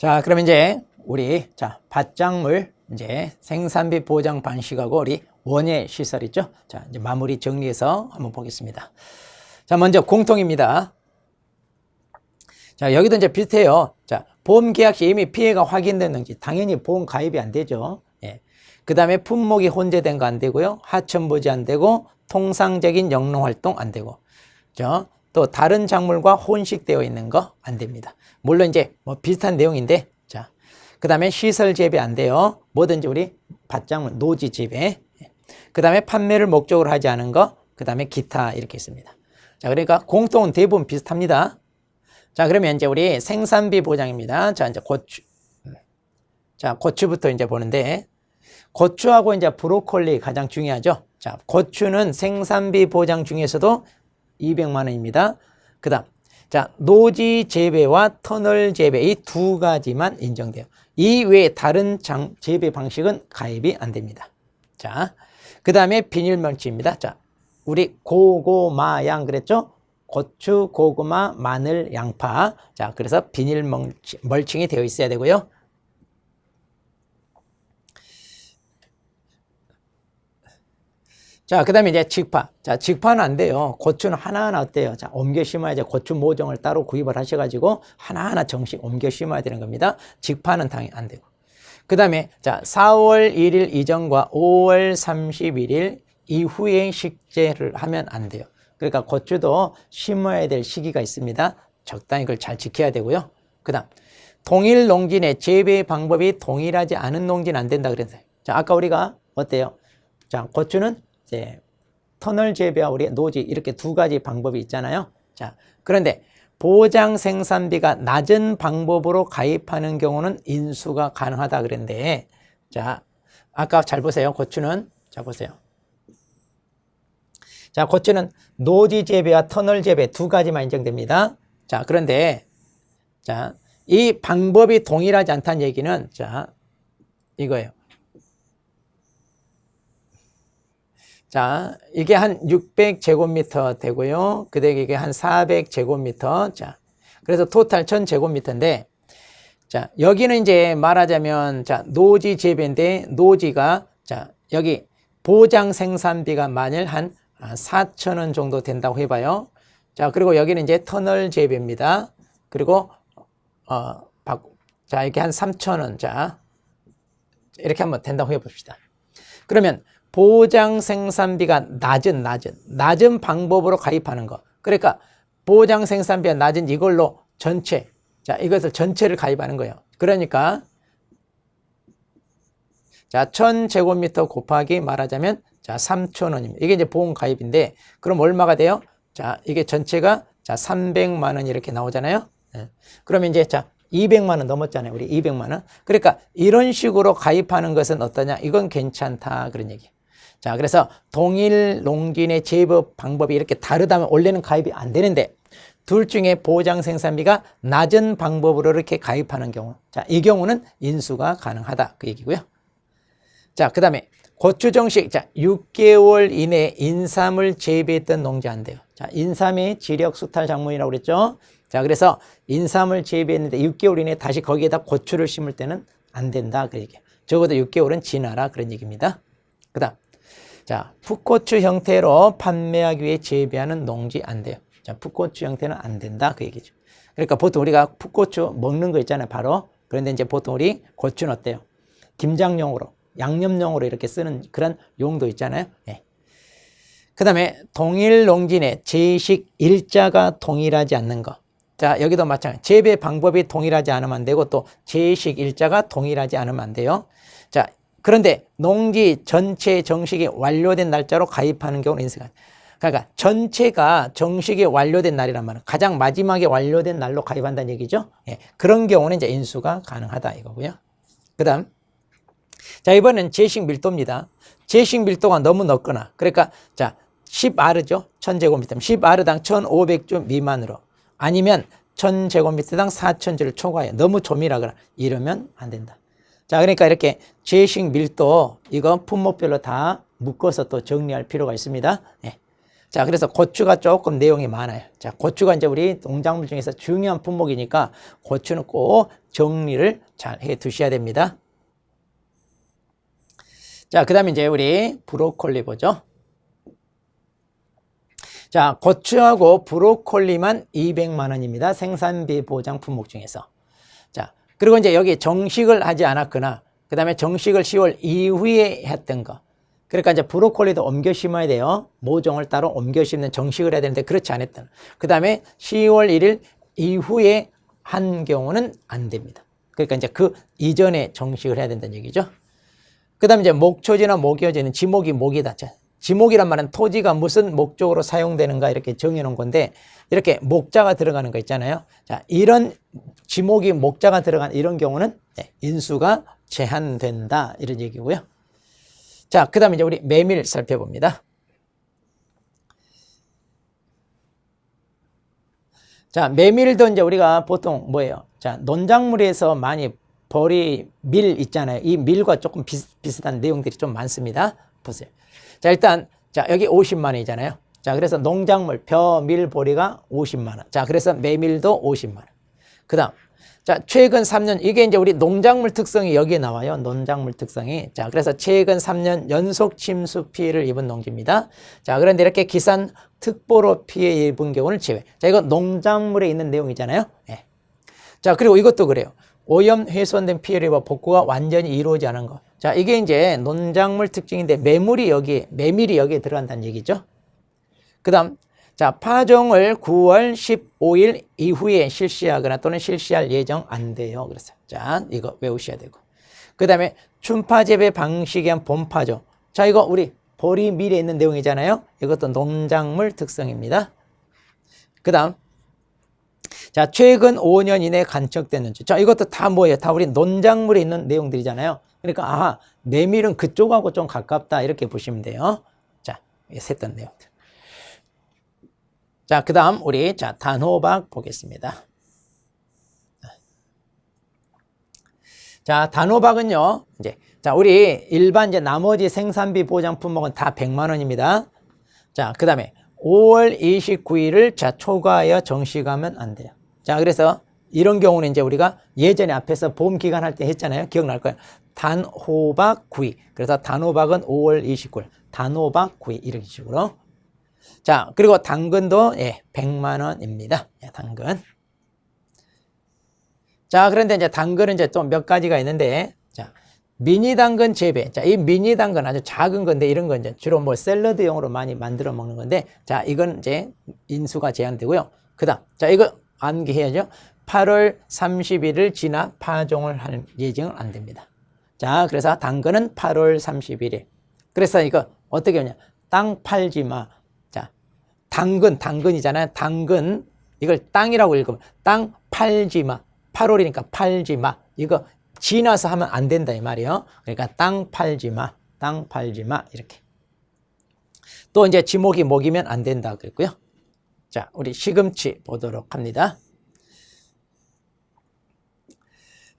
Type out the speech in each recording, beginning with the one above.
자, 그럼 이제 우리 밭작물 이제 생산비 보장 방식하고 우리 원예 시설 있죠? 자, 이제 마무리 정리해서 한번 보겠습니다. 자, 먼저 공통입니다. 자, 여기도 이제 비슷해요. 자, 보험 계약 시 이미 피해가 확인됐는지 당연히 보험 가입이 안 되죠. 예. 그 다음에 품목이 혼재된 거 안 되고요. 하천부지 안 되고 통상적인 영농 활동 안 되고. 또 다른 작물과 혼식되어 있는 거 안 됩니다. 물론 이제 뭐 비슷한 내용인데, 자, 그 다음에 시설 재배 안 돼요. 뭐든지 우리 밭작물 노지 재배. 그 다음에 판매를 목적으로 하지 않은 거, 그 다음에 기타 이렇게 있습니다. 자, 그러니까 공통은 대부분 비슷합니다. 자, 그러면 이제 우리 생산비 보장입니다. 자, 이제 고추. 자, 고추부터 이제 보는데, 고추하고 이제 브로콜리 가장 중요하죠. 자, 고추는 생산비 보장 중에서도 200만 원입니다. 그 다음, 자, 노지 재배와 터널 재배 이 두 가지만 인정돼요. 이 외에 다른 재배 방식은 가입이 안 됩니다. 자, 그 다음에 비닐멀치입니다. 자, 우리 고구마 양 그랬죠? 고추, 고구마, 마늘, 양파. 자, 그래서 비닐멀칭이 되어 있어야 되고요. 자, 그 다음에 이제 직파. 자, 직파는 안 돼요. 고추는 하나하나 어때요? 자, 옮겨 심어야지. 고추 모종을 따로 구입을 하셔가지고 하나하나 정식 옮겨 심어야 되는 겁니다. 직파는 당연히 안 되고. 그 다음에 자, 4월 1일 이전과 5월 31일 이후에 식재를 하면 안 돼요. 그러니까 고추도 심어야 될 시기가 있습니다. 적당히 그걸 잘 지켜야 되고요. 그 다음, 동일 농진의 재배 방법이 동일하지 않은 농지는 안 된다 그랬어요. 자, 아까 우리가 어때요? 자, 고추는 이제 터널 재배와 우리 노지 이렇게 두 가지 방법이 있잖아요. 자, 그런데 보장 생산비가 낮은 방법으로 가입하는 경우는 인수가 가능하다 그랬는데, 자, 아까 잘 보세요. 고추는, 자, 보세요. 자, 고추는 노지 재배와 터널 재배 두 가지만 인정됩니다. 자, 그런데, 자, 이 방법이 동일하지 않다는 얘기는, 자, 이거예요. 자, 이게 한 600제곱미터 되고요. 그다음에 이게 한 400제곱미터. 자, 그래서 토탈 1000제곱미터인데, 자, 여기는 이제 말하자면, 자, 노지 재배인데, 노지가, 자, 여기 보장 생산비가 만일 한 4,000원 정도 된다고 해봐요. 자, 그리고 여기는 이제 터널 재배입니다. 그리고, 자, 이렇게 한 3,000원. 자, 이렇게 한번 된다고 해봅시다. 그러면, 보장 생산비가 낮은 방법으로 가입하는 거. 그러니까 보장 생산비가 낮은 이걸로 전체, 자, 이것을 전체를 가입하는 거예요. 그러니까, 자, 1000제곱미터 곱하기 말하자면, 자, 3,000원입니다. 이게 이제 보험 가입인데, 그럼 얼마가 돼요? 자, 이게 전체가, 자, 300만 원 이렇게 나오잖아요. 네. 그러면 이제, 자, 200만 원 넘었잖아요. 우리 200만 원. 그러니까 이런 식으로 가입하는 것은 어떠냐? 이건 괜찮다. 그런 얘기예요. 자, 그래서 동일 농진의 재배 방법이 이렇게 다르다면 원래는 가입이 안 되는데 둘 중에 보장 생산비가 낮은 방법으로 이렇게 가입하는 경우, 자, 이 경우는 인수가 가능하다 그 얘기고요. 자, 그 다음에 고추 정식, 자, 6개월 이내에 인삼을 재배했던 농지 안 돼요. 자, 인삼이 지력 수탈 작물이라고 그랬죠. 자, 그래서 인삼을 재배했는데 6개월 이내에 다시 거기에다 고추를 심을 때는 안 된다 그 얘기예요. 적어도 6개월은 지나라 그런 얘기입니다. 그 다음, 자, 풋고추 형태로 판매하기 위해 재배하는 농지 안 돼요. 자, 풋고추 형태는 안 된다 그 얘기죠. 그러니까 보통 우리가 풋고추 먹는 거 있잖아요, 바로. 그런데 이제 보통 우리 고추는 어때요? 김장용으로, 양념용으로 이렇게 쓰는 그런 용도 있잖아요. 예. 그 다음에 동일 농진의 재식 일자가 동일하지 않는 거. 자, 여기도 마찬가지. 재배 방법이 동일하지 않으면 안 되고 또 재식 일자가 동일하지 않으면 안 돼요. 자, 그런데 농지 전체 정식이 완료된 날짜로 가입하는 경우는 인수가. 그러니까 전체가 정식이 완료된 날이란 말은 가장 마지막에 완료된 날로 가입한다는 얘기죠. 예, 그런 경우는 이제 인수가 가능하다 이거고요. 그 다음, 자, 이번엔 재식 밀도입니다. 재식 밀도가 너무 높거나, 그러니까, 자, 10R죠. 1000제곱미터. 10R당 1500주 미만으로. 아니면 1000제곱미터당 4000주를 초과해. 너무 조밀하거나 이러면 안 된다. 자, 그러니까 이렇게 재식 밀도, 이거 품목별로 다 묶어서 또 정리할 필요가 있습니다. 예. 자, 그래서 고추가 조금 내용이 많아요. 자, 고추가 이제 우리 농작물 중에서 중요한 품목이니까 고추는 꼭 정리를 잘 해 두셔야 됩니다. 자, 그 다음에 이제 우리 브로콜리 보죠. 자, 고추하고 브로콜리만 200만 원입니다. 생산비 보장 품목 중에서. 자, 그리고 이제 여기 정식을 하지 않았거나, 그 다음에 정식을 10월 이후에 했던 거. 그러니까 이제 브로콜리도 옮겨 심어야 돼요. 모종을 따로 옮겨 심는 정식을 해야 되는데 그렇지 않았던. 그 다음에 10월 1일 이후에 한 경우는 안 됩니다. 그러니까 이제 그 이전에 정식을 해야 된다는 얘기죠. 그 다음에 이제 목초지나 목여지는 지목이 목이다. 지목이란 말은 토지가 무슨 목적으로 사용되는가 이렇게 정해놓은 건데 이렇게 목자가 들어가는 거 있잖아요. 자, 이런 지목이 목자가 들어간 이런 경우는 인수가 제한된다 이런 얘기고요. 자, 그 다음에 이제 우리 메밀 살펴봅니다. 자, 메밀도 이제 우리가 보통 뭐예요? 자, 논작물에서 많이 밀 있잖아요. 이 밀과 조금 비슷한 내용들이 좀 많습니다. 보세요. 자, 일단, 자, 여기 50만 원이잖아요. 자, 그래서 농작물, 밀, 보리가 50만 원. 자, 그래서 메밀도 50만 원. 그 다음, 자, 최근 3년, 이게 이제 우리 농작물 특성이 여기에 나와요. 농작물 특성이. 자, 그래서 최근 3년 연속 침수 피해를 입은 농지입니다. 자, 그런데 이렇게 기산 특보로 피해 입은 경우는 제외. 자, 이거 농작물에 있는 내용이잖아요. 네. 자, 그리고 이것도 그래요. 오염 훼손된 피해를 입어 복구가 완전히 이루어지지 않은 거. 자, 이게 이제 농작물 특징인데 메밀이 여기에 들어간다는 얘기죠. 그 다음, 자, 파종을 9월 15일 이후에 실시하거나 또는 실시할 예정 안 돼요. 그래서 자, 이거 외우셔야 되고. 그 다음에 춘파 재배 방식에 한 봄파종. 자, 이거 우리 보리 밀에 있는 내용이잖아요. 이것도 농작물 특성입니다. 그 다음, 자, 최근 5년 이내에 간척됐는지. 자, 이것도 다 뭐예요? 다 우리 농작물에 있는 내용들이잖아요. 그러니까, 아하, 메밀은 그쪽하고 좀 가깝다. 이렇게 보시면 돼요. 자, 셌던 내용들. 자, 그 다음, 우리, 자, 단호박 보겠습니다. 자, 단호박은요, 이제, 자, 우리 일반 이제 나머지 생산비 보장 품목은 다 100만 원입니다. 자, 그 다음에 5월 29일을 자, 초과하여 정식하면 안 돼요. 자, 그래서 이런 경우는 이제 우리가 예전에 앞에서 봄 기간 할 때 했잖아요. 기억날 거예요. 단호박 구이. 그래서 단호박은 5월 29일. 단호박 구이. 이런 식으로. 자, 그리고 당근도 100만 원입니다. 당근. 자, 그런데 이제 당근은 이제 좀 몇 가지가 있는데, 자, 미니 당근 재배. 자, 이 미니 당근 아주 작은 건데 이런 건 이제 주로 뭐 샐러드용으로 많이 만들어 먹는 건데, 자, 이건 이제 인수가 제한되고요. 그다음, 자, 이거 암기해야죠. 8월 31일 지나 파종을 할 예정은 안 됩니다. 자, 그래서 당근은 8월 31일. 그래서 이거 어떻게 하냐? 땅 팔지 마. 자, 당근이잖아요. 당근. 이걸 땅이라고 읽으면 땅 팔지 마. 8월이니까 팔지 마. 이거 지나서 하면 안 된다 이 말이에요. 그러니까 땅 팔지 마. 땅 팔지 마. 이렇게. 또 이제 지목이 목이면 안 된다 그랬고요. 자, 우리 시금치 보도록 합니다.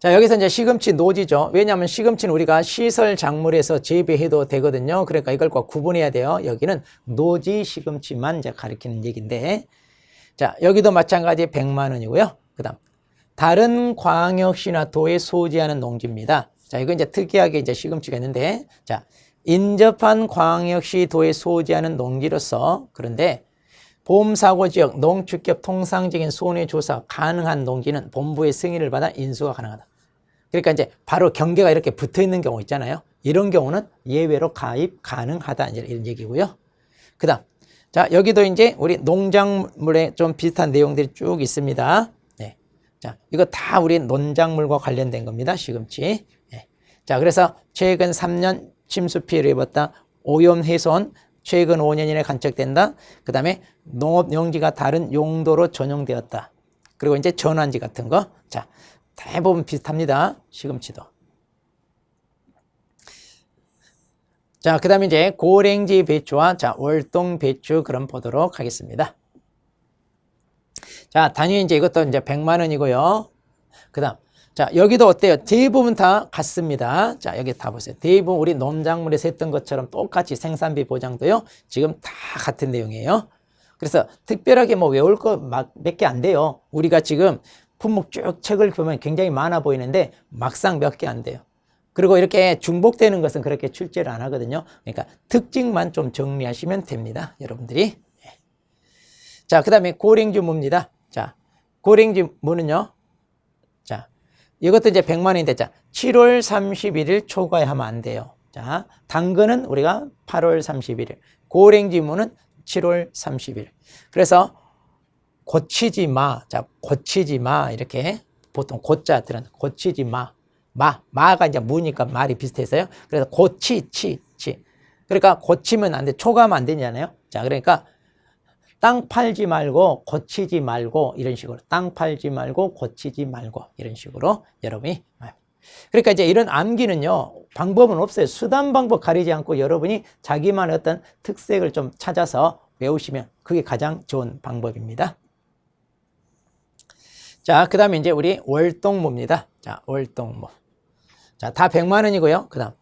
자, 여기서 이제 시금치 노지죠. 왜냐하면 시금치는 우리가 시설 작물에서 재배해도 되거든요. 그러니까 이걸 꼭 구분해야 돼요. 여기는 노지 시금치만 이제 가리키는 얘기인데, 자, 여기도 마찬가지 100만 원이고요. 그다음 다른 광역시나 도에 소지하는 농지입니다. 자, 이거 이제 특이하게 이제 시금치가 있는데, 자, 인접한 광역시 도에 소지하는 농지로서 그런데 보험사고 지역 농축협 통상적인 손해조사 가능한 농지는 본부의 승인을 받아 인수가 가능하다. 그러니까 이제 바로 경계가 이렇게 붙어 있는 경우 있잖아요. 이런 경우는 예외로 가입 가능하다. 이제 이런 얘기고요. 그 다음, 자, 여기도 이제 우리 농작물에 좀 비슷한 내용들이 쭉 있습니다. 네. 자, 이거 다 우리 농작물과 관련된 겁니다. 시금치. 네. 자, 그래서 최근 3년 침수 피해를 입었다. 오염 훼손. 최근 5년 이내 간척된다. 그 다음에 농업용지가 다른 용도로 전용되었다. 그리고 이제 전환지 같은 거. 자, 대부분 비슷합니다. 시금치도. 자, 그 다음에 이제 고랭지 배추와 자, 월동 배추 그럼 보도록 하겠습니다. 자, 단위 이제 이것도 이제 100만 원이고요. 그 다음, 자, 여기도 어때요? 대부분 다 같습니다. 자, 여기 다 보세요. 대부분 우리 농작물에서 했던 것처럼 똑같이 생산비 보장도요. 지금 다 같은 내용이에요. 그래서 특별하게 뭐 외울 거 몇 개 안 돼요. 우리가 지금 품목 쭉 책을 보면 굉장히 많아 보이는데 막상 몇 개 안 돼요. 그리고 이렇게 중복되는 것은 그렇게 출제를 안 하거든요. 그러니까 특징만 좀 정리하시면 됩니다. 여러분들이. 자, 그 다음에 고랭주무입니다. 자, 고랭주무는요. 자, 이것도 이제 100만 원인데, 자, 7월 31일 초과에 하면 안 돼요. 자, 당근은 우리가 8월 31일, 고랭지무는 7월 30일. 그래서 고치지 마. 자, 고치지 마. 이렇게 보통 고자들은 고치지 마. 마가 이제 무니까 말이 비슷해서요. 그래서 고치. 그러니까 고치면 안 돼. 초과하면 안 되잖아요. 자, 그러니까 땅 팔지 말고 고치지 말고 이런 식으로 땅 팔지 말고 고치지 말고 이런 식으로 여러분이 그러니까 이제 이런 암기는요 방법은 없어요. 수단 방법 가리지 않고 여러분이 자기만의 어떤 특색을 좀 찾아서 외우시면 그게 가장 좋은 방법입니다. 자, 그 다음에 이제 우리 월동무입니다. 자, 월동무. 자, 다 100만 원이고요. 그 다음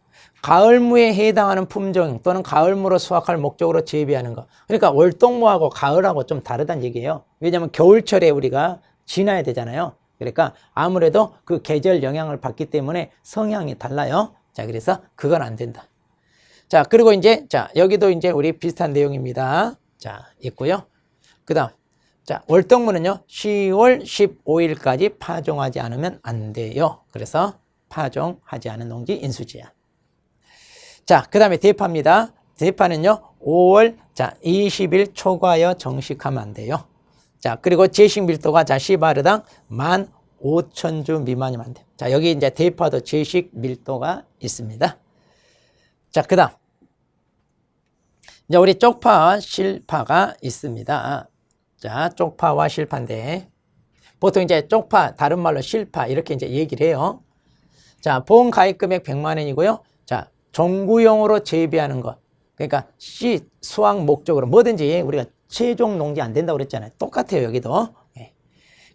가을무에 해당하는 품종 또는 가을무로 수확할 목적으로 재배하는 거. 그러니까 월동무하고 가을하고 좀 다르다는 얘기예요. 왜냐하면 겨울철에 우리가 지나야 되잖아요. 그러니까 아무래도 그 계절 영향을 받기 때문에 성향이 달라요. 자, 그래서 그건 안 된다. 자, 그리고 이제 자, 여기도 이제 우리 비슷한 내용입니다. 자, 있고요. 그 다음 자, 월동무는요 10월 15일까지 파종하지 않으면 안 돼요. 그래서 파종하지 않은 농지 인수제한. 자, 그 다음에 대파입니다. 대파는요, 5월, 자, 20일 초과하여 정식하면 안 돼요. 자, 그리고 제식 밀도가 자, 시바르당 15,000주 미만이면 안 돼요. 자, 여기 이제 대파도 제식 밀도가 있습니다. 자, 그 다음. 이제 우리 쪽파와 실파가 있습니다. 자, 쪽파와 실파인데, 보통 이제 쪽파, 다른 말로 실파, 이렇게 이제 얘기를 해요. 자, 보험 가입 금액 100만 원이고요. 자, 종구용으로 재배하는 것. 그러니까 씨 수확 목적으로 뭐든지 우리가 최종 농지 안 된다고 그랬잖아요. 똑같아요, 여기도. 예.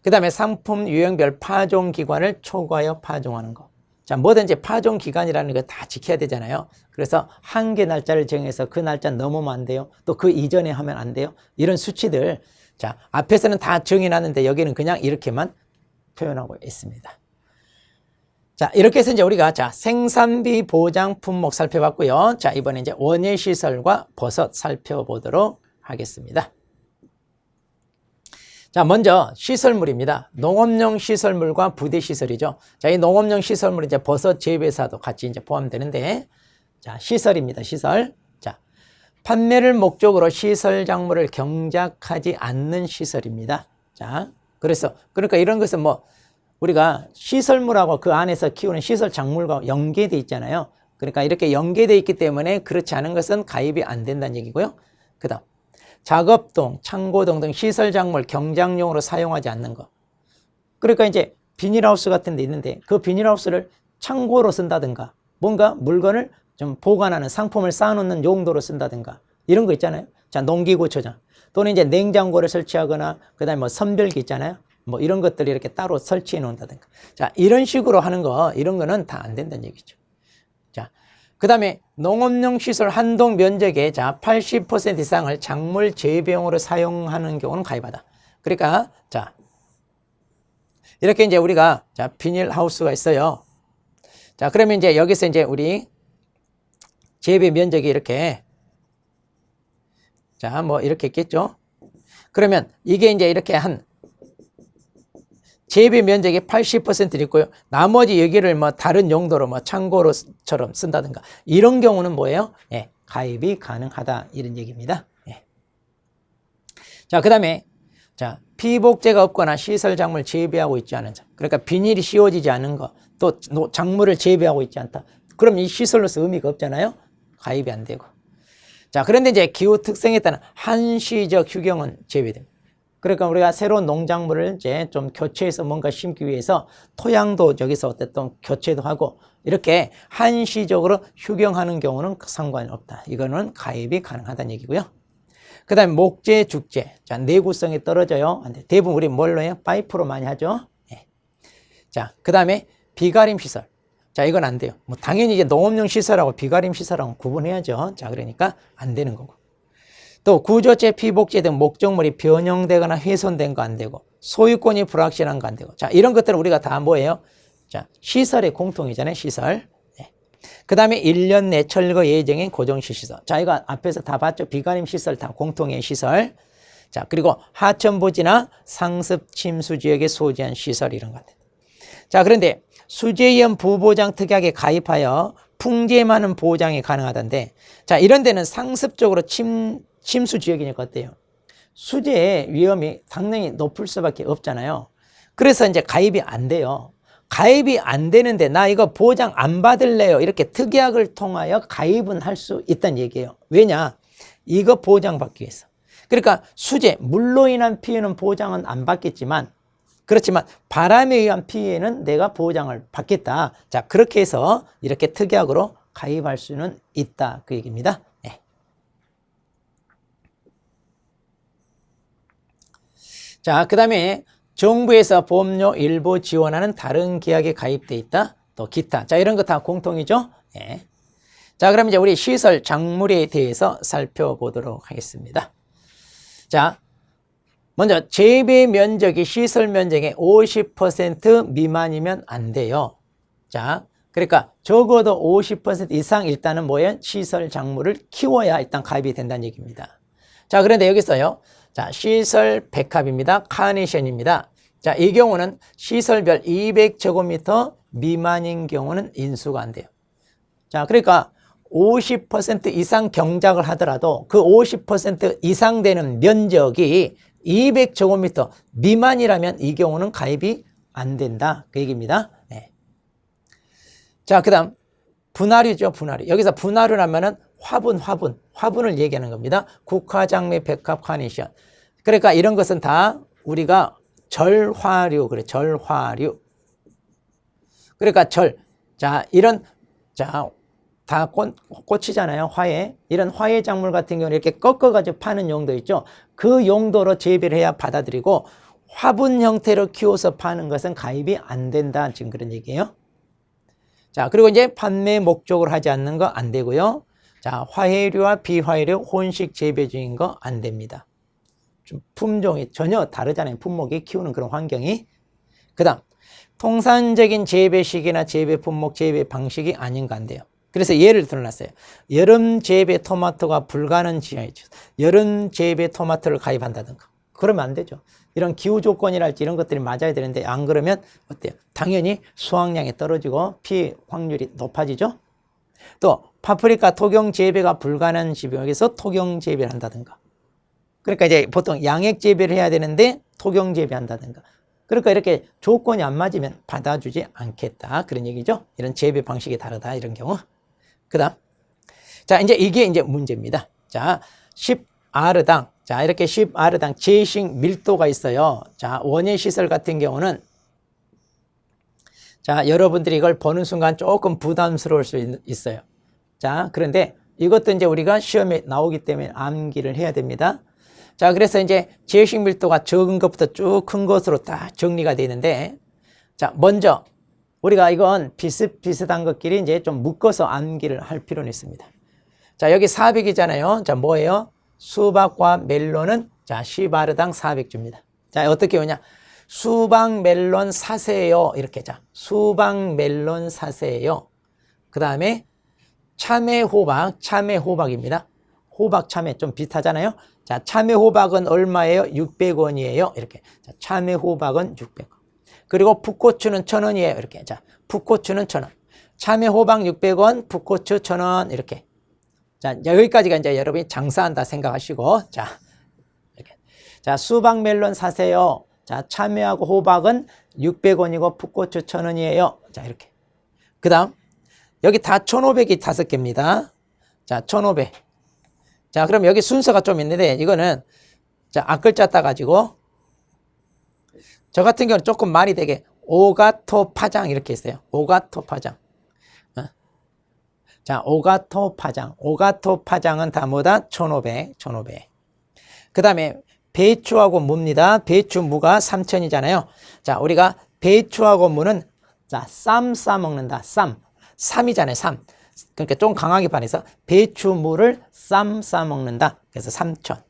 그 다음에 상품 유형별 파종 기간을 초과하여 파종하는 것. 자, 뭐든지 파종 기간이라는 거 다 지켜야 되잖아요. 그래서 한계 날짜를 정해서 그 날짜 넘으면 안 돼요. 또 그 이전에 하면 안 돼요. 이런 수치들. 자, 앞에서는 다 정해놨는데 여기는 그냥 이렇게만 표현하고 있습니다. 자, 이렇게 해서 이제 우리가 자, 생산비 보장 품목 살펴봤고요. 자, 이번에 이제 원예 시설과 버섯 살펴보도록 하겠습니다. 자, 먼저 시설물입니다. 농업용 시설물과 부대 시설이죠. 자, 이 농업용 시설물 이제 버섯 재배사도 같이 이제 포함되는데, 자, 시설입니다. 시설. 자, 판매를 목적으로 시설 작물을 경작하지 않는 시설입니다. 자, 그러니까 이런 것은 뭐 우리가 시설물하고 그 안에서 키우는 시설 작물과 연계되어 있잖아요. 그러니까 이렇게 연계되어 있기 때문에 그렇지 않은 것은 가입이 안 된다는 얘기고요. 그 다음 작업동, 창고동 등 시설 작물 경작용으로 사용하지 않는 것. 그러니까 이제 비닐하우스 같은 데 있는데 그 비닐하우스를 창고로 쓴다든가 뭔가 물건을 좀 보관하는 상품을 쌓아놓는 용도로 쓴다든가 이런 거 있잖아요. 자, 농기구초장 또는 이제 냉장고를 설치하거나 그 다음에 뭐 선별기 있잖아요. 뭐 이런 것들을 이렇게 따로 설치해 놓는다든가. 자, 이런 식으로 하는 거, 이런 거는 다 안 된다는 얘기죠. 자, 그 다음에 농업용 시설 한동 면적의 자, 80% 이상을 작물 재배용으로 사용하는 경우는 가입하다. 그러니까, 자, 이렇게 이제 우리가, 자, 비닐하우스가 있어요. 자, 그러면 이제 여기서 이제 우리 재배 면적이 이렇게, 자, 뭐 이렇게 있겠죠. 그러면 이게 이제 이렇게 한 재배 면적이 80% 있고요. 나머지 여기를 뭐 다른 용도로 뭐 창고로처럼 쓴다든가 이런 경우는 뭐예요? 예, 가입이 가능하다 이런 얘기입니다. 예. 자, 그다음에 자, 피복제가 없거나 시설 작물 재배하고 있지 않은 자. 그러니까 비닐이 씌워지지 않은 거, 또 작물을 재배하고 있지 않다. 그럼 이 시설로서 의미가 없잖아요. 가입이 안 되고. 자, 그런데 이제 기후 특성에 따른 한시적 휴경은 제외됩니다. 그러니까 우리가 새로운 농작물을 이제 좀 교체해서 뭔가 심기 위해서 토양도 여기서 어쨌든 교체도 하고 이렇게 한시적으로 휴경하는 경우는 상관이 없다. 이거는 가입이 가능하다는 얘기고요. 그 다음에 목재, 죽재. 자, 내구성이 떨어져요. 대부분 우리 뭘로 해요? 파이프로 많이 하죠. 예. 자, 그 다음에 비가림 시설. 자, 이건 안 돼요. 뭐 당연히 이제 농업용 시설하고 비가림 시설하고 구분해야죠. 자, 그러니까 안 되는 거고. 또 구조재, 피복재 등 목적물이 변형되거나 훼손된 거 안 되고, 소유권이 불확실한 거 안 되고. 자, 이런 것들은 우리가 다 뭐예요? 자, 시설의 공통이잖아요. 시설. 네. 그 다음에 1년 내 철거 예정인 고정시 시설. 자, 이거 앞에서 다 봤죠? 비가림 시설 다 공통의 시설. 자, 그리고 하천부지나 상습 침수 지역에 소지한 시설 이런 것. 자, 그런데 수재위험 부보장 특약에 가입하여 풍재만은 보장이 가능하던데, 자, 이런 데는 상습적으로 침수 지역이니까 어때요? 수재의 위험이 당연히 높을 수밖에 없잖아요. 그래서 이제 가입이 안 돼요. 가입이 안 되는데 나 이거 보장 안 받을래요. 이렇게 특약을 통하여 가입은 할 수 있다는 얘기예요. 왜냐? 이거 보장받기 위해서. 그러니까 수재, 물로 인한 피해는 보장은 안 받겠지만, 그렇지만 바람에 의한 피해는 내가 보장을 받겠다. 자, 그렇게 해서 이렇게 특약으로 가입할 수는 있다. 그 얘기입니다. 네. 자, 그 다음에 정부에서 보험료 일부 지원하는 다른 계약에 가입돼 있다. 또 기타. 자, 이런 거 다 공통이죠. 네. 자, 그럼 이제 우리 시설 작물에 대해서 살펴보도록 하겠습니다. 자, 먼저 재배 면적이 시설 면적의 50% 미만이면 안 돼요. 자, 그러니까 적어도 50% 이상 일단은 뭐예요? 시설 작물을 키워야 일단 가입이 된다는 얘기입니다. 자, 그런데 여기서요. 자, 시설 백합입니다. 카네이션입니다. 자, 이 경우는 시설별 200제곱미터 미만인 경우는 인수가 안 돼요. 자, 그러니까 50% 이상 경작을 하더라도 그 50% 이상 되는 면적이 200제곱미터 미만이라면 이 경우는 가입이 안 된다. 그 얘기입니다. 네. 자, 그 다음 분할이죠. 분할이. 여기서 분할을 하면은 화분을 얘기하는 겁니다. 국화장미, 백합, 카네이션. 그러니까 이런 것은 다 우리가 절화류, 그래, 절화류. 그러니까 자, 이런, 자, 다 꽃이잖아요. 화해. 이런 화해 작물 같은 경우는 이렇게 꺾어가지고 파는 용도 있죠. 그 용도로 재배를 해야 받아들이고, 화분 형태로 키워서 파는 것은 가입이 안 된다. 지금 그런 얘기예요. 자, 그리고 이제 판매 목적으로 하지 않는 거 안 되고요. 자, 화해류와 비화해류 혼식 재배 중인 거 안 됩니다. 좀 품종이 전혀 다르잖아요. 품목이 키우는 그런 환경이. 그 다음, 통산적인 재배식이나 재배 품목, 재배 방식이 아닌 거 안 돼요. 그래서 예를 들어놨어요. 여름 재배 토마토가 불가능 지역에 여름 재배 토마토를 가입한다든가. 그러면 안 되죠. 이런 기후 조건이랄지 이런 것들이 맞아야 되는데 안 그러면 어때요? 당연히 수확량이 떨어지고 피해 확률이 높아지죠. 또 파프리카 토경 재배가 불가능한 지역에서 토경 재배를 한다든가. 그러니까 이제 보통 양액 재배를 해야 되는데 토경 재배한다든가. 그러니까 이렇게 조건이 안 맞으면 받아주지 않겠다. 그런 얘기죠. 이런 재배 방식이 다르다. 이런 경우. 그 다음. 자, 이게 이제 문제입니다. 자, 10R당. 자, 이렇게 10R당 제식 밀도가 있어요. 자, 원예 시설 같은 경우는 자, 여러분들이 이걸 보는 순간 조금 부담스러울 수 있어요. 자, 그런데 이것도 이제 우리가 시험에 나오기 때문에 암기를 해야 됩니다. 자, 그래서 이제 제식 밀도가 적은 것부터 쭉 큰 것으로 다 정리가 되어 있는데, 자, 먼저 우리가 이건 비슷비슷한 것끼리 이제 좀 묶어서 암기를 할 필요는 있습니다. 자, 여기 400이잖아요. 자, 뭐예요? 수박과 멜론은 자, 10R당 400주입니다. 자, 어떻게 오냐? 수박 멜론 사세요. 이렇게. 자, 수박 멜론 사세요. 그 다음에 참외 호박입니다. 호박 참외 좀 비슷하잖아요. 자, 참외 호박은 얼마예요? 600원이에요. 이렇게. 자, 참외 호박은 600원. 그리고 풋고추는 1000원이에요. 이렇게. 자, 풋고추는 1000원. 참외 호박 600원, 풋고추 1000원. 이렇게. 자, 여기까지가 이제 여러분이 장사한다 생각하시고, 자, 이렇게. 자, 수박 멜론 사세요. 자, 참외하고 호박은 600원이고, 풋고추 1000원이에요. 자, 이렇게. 그 다음, 여기 다 1500이 5개입니다. 자, 1500. 자, 그럼 여기 순서가 좀 있는데, 이거는, 자, 앞글자 따가지고, 저 같은 경우는 조금 말이 되게, 오가토 파장, 이렇게 있어요. 오가토 파장. 자, 오가토 파장은 다 뭐다? 1500. 그 다음에 배추하고 무입니다. 배추 무가 3000이잖아요. 자, 우리가 배추하고 무는 자, 쌈 싸먹는다. 쌈이잖아요. 쌈. 그러니까 좀 강하게 반해서 배추, 무를 쌈 싸먹는다. 그래서 3천.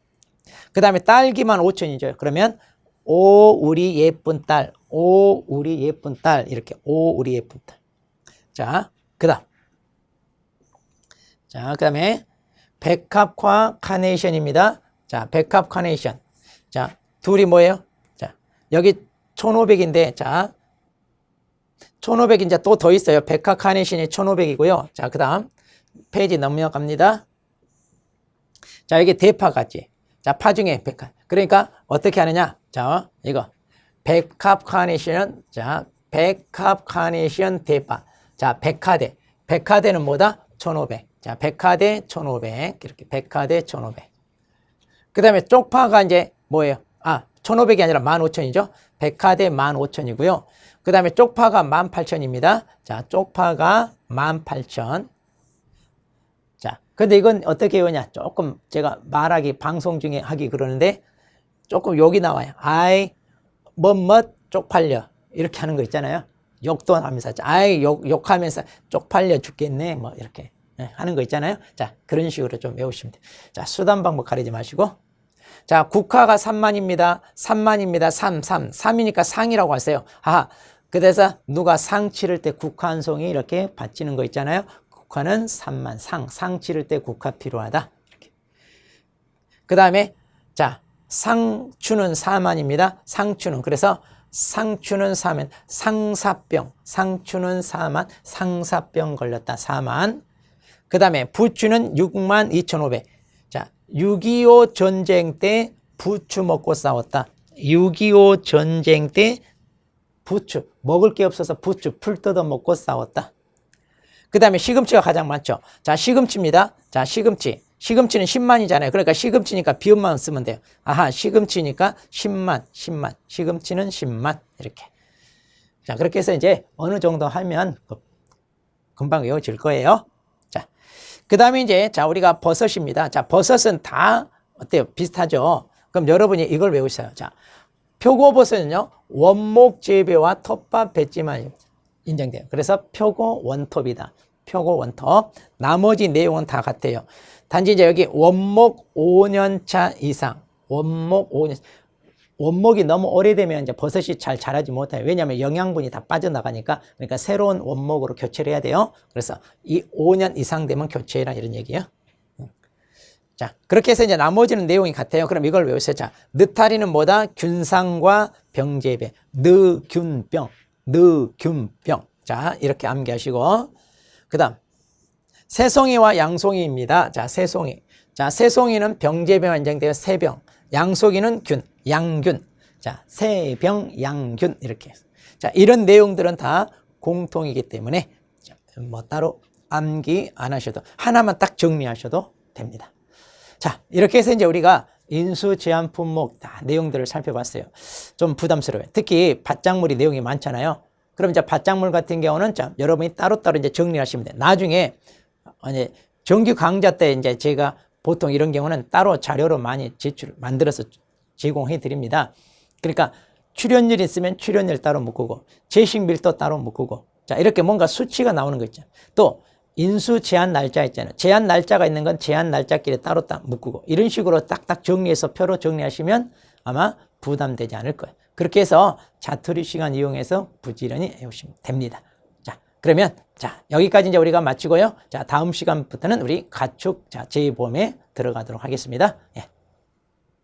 그 다음에 딸기만 5천이죠. 그러면 오 우리 예쁜 딸, 오 우리 예쁜 딸, 이렇게 오 우리 예쁜 딸. 자, 그 다음에 백합화 카네이션입니다. 자, 백합 카네이션. 자, 둘이 뭐예요? 자, 여기 1,500인데, 자, 1,500 이제 또 더 있어요. 백합 카네이션이 1,500이고요. 자, 그 다음 페이지 넘어갑니다. 자, 여기 대파 같지? 자, 파 중에 백합. 그러니까 어떻게 하느냐? 자, 이거 백합 카네이션. 자, 백합 카네이션 대파. 자, 백화대. 백화대는 뭐다? 1,500. 자, 백화대 1,500. 이렇게 백화대 1,500. 그 다음에 쪽파가 이제 뭐예요? 1,500이 아니라 15,000이죠. 백화대 15,000이고요. 그 다음에 쪽파가 18,000입니다. 자, 쪽파가 18,000. 자, 근데 이건 어떻게 외우냐? 조금 제가 말하기, 방송 중에 하기 그러는데 조금 욕이 나와요. 쪽팔려. 이렇게 하는 거 있잖아요. 욕도 하면서, 욕하면서 쪽팔려 죽겠네. 뭐, 이렇게 하는 거 있잖아요. 자, 그런 식으로 좀 외우시면 돼요. 자, 수단 방법 가리지 마시고. 자, 국화가 3만입니다. 3만입니다. 3이니까 상이라고 하세요. 그래서 누가 상 치를 때 국화 한 송이 이렇게 받치는 거 있잖아요. 국화는 3만, 상 치를 때 국화 필요하다. 이렇게. 그 다음에, 자, 상추는 4만입니다. 상추는. 그래서 상추는 4만, 상추는 4만, 상사병 걸렸다. 4만. 그 다음에 부추는 6만 2,500. 자, 6.25 전쟁 때 부추 먹고 싸웠다. 6.25 전쟁 때 부추, 먹을 게 없어서 부추, 풀 뜯어 먹고 싸웠다. 그 다음에 시금치가 가장 많죠. 자, 시금치입니다. 자, 시금치는 10만이잖아요. 그러니까 시금치니까 비읍만 쓰면 돼요. 시금치니까 10만. 시금치는 10만. 이렇게. 자, 그렇게 해서 이제 어느 정도 하면 금방 외워질 거예요. 자, 그 다음에 이제, 자, 우리가 버섯입니다. 자, 버섯은 다 어때요? 비슷하죠? 그럼 여러분이 이걸 외우세요. 자, 표고버섯은요, 원목 재배와 텃밭 배지만 인정돼요. 그래서 표고 원톱이다. 표고 원톱. 나머지 내용은 다 같아요. 단지 이제 여기 원목 5년차 이상. 원목이 너무 오래되면 이제 버섯이 잘 자라지 못해요. 왜냐하면 영양분이 다 빠져나가니까. 그러니까 새로운 원목으로 교체를 해야 돼요. 그래서 이 5년 이상 되면 교체해라 이런 얘기예요. 자, 그렇게 해서 이제 나머지는 내용이 같아요. 그럼 이걸 외우세요. 자, 느타리는 뭐다? 균상과 병재배. 느균병. 자, 이렇게 암기하시고. 그 다음, 새송이와 양송이입니다. 자, 새송이. 자, 새송이는 병재배가 인정되어 새병. 양송이는 양균. 자, 새병, 양균. 이렇게. 자, 이런 내용들은 다 공통이기 때문에, 자, 뭐 따로 암기 안 하셔도, 하나만 딱 정리하셔도 됩니다. 자, 이렇게 해서 이제 우리가 인수, 제한, 품목 다 내용들을 살펴봤어요. 좀 부담스러워요. 특히 밭작물이 내용이 많잖아요. 그럼 이제 밭작물 같은 경우는 자, 여러분이 따로따로 이제 정리하시면 돼요. 나중에 이제 정규 강좌 때 이제 제가 보통 이런 경우는 따로 자료로 많이 만들어서 제공해 드립니다. 그러니까 출연율 있으면 출연율 따로 묶고, 제식 밀도 따로 묶고, 자, 이렇게 뭔가 수치가 나오는 거 있죠. 또 인수 제한 날짜 있잖아요. 제한 날짜가 있는 건 제한 날짜끼리 따로 딱 묶고, 이런 식으로 딱딱 정리해서 표로 정리하시면 아마 부담되지 않을 거예요. 그렇게 해서 자투리 시간 이용해서 부지런히 외우시면 됩니다. 자, 그러면 자, 여기까지 이제 우리가 마치고요. 자, 다음 시간부터는 우리 가축 재보험에 들어가도록 하겠습니다. 예.